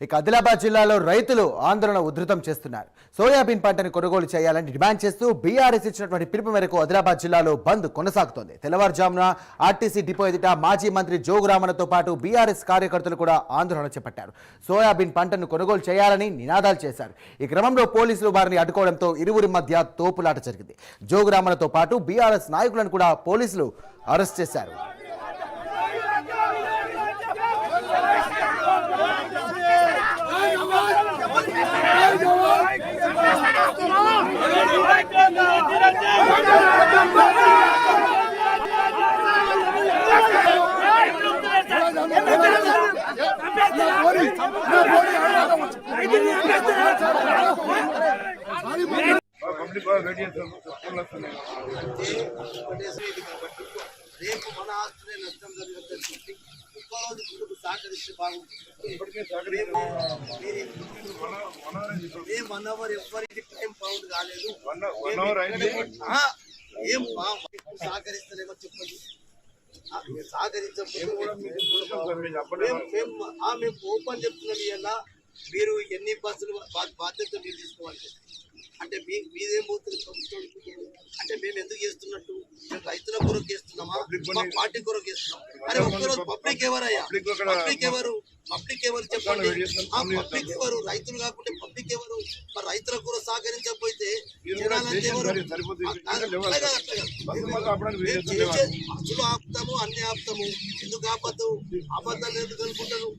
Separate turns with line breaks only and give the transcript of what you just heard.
ఇక ఆదిలాబాద్ జిల్లాలో రైతులు ఆందోళన ఉధృతం చేస్తున్నారు. సోయాబీన్ పంటను కొనుగోలు చేయాలని డిమాండ్ చేస్తూ బీఆర్ఎస్ ఇచ్చినటువంటి పిలుపు మేరకు ఆదిలాబాద్ జిల్లాలో బంద్ కొనసాగుతోంది. తెల్లవారుజామున ఆర్టీసీ డిపో ఎదుట మాజీ మంత్రి జోగురామన్తో పాటు బీఆర్ఎస్ కార్యకర్తలు కూడా ఆందోళన చేపట్టారు. సోయాబీన్ పంటను కొనుగోలు చేయాలని నినాదాలు చేశారు. ఈ క్రమంలో పోలీసులు వారిని అడ్డుకోవడంతో ఇరువురి మధ్య తోపులాట జరిగింది. జోగురామన్తో పాటు బీఆర్ఎస్ నాయకులను కూడా పోలీసులు అరెస్ట్ చేశారు.
రేపు మన ఆస్తులే నష్టం జరుగుతుంది. ఒక్కరోజు ముందుకు సహకరిస్తే బాగుంటుంది. ఎవరికి టైం పౌండ్ కాలేదు. ఏం సహకరిస్తలేమో చెప్పండి. సహకరించకపోతే మేము ఓపెన్ చెప్తున్నాం. ఇలా మీరు ఎన్ని బస్సులు బాధ్యత మీరు తీసుకోవాలి. అంటే మీదేం పోతుంది ప్రభుత్వం? అంటే మేము ఎందుకు చేస్తున్నట్టు? మేము రైతుల కొరకు చేస్తున్నామా, పార్టీ కొరకు చేస్తున్నాం? అరే ఒక్కరోజు పబ్లిక్ ఎవరయ్యా? పబ్లిక్ ఎవరు? పబ్లిక్ ఎవరు చెప్పండి. పబ్లిక్ ఎవరు? రైతులు కాకుంటే పబ్లిక్ ఎవరు? మరి రైతుల కొరకు సహకరించకపోతే జనాలంటే ఎవరు? అసలు ఆపుతాము, అన్ని ఆపుతాము. ఎందుకు ఆపద్దు? అబద్ధాలు ఎందుకు అనుకుంటారు?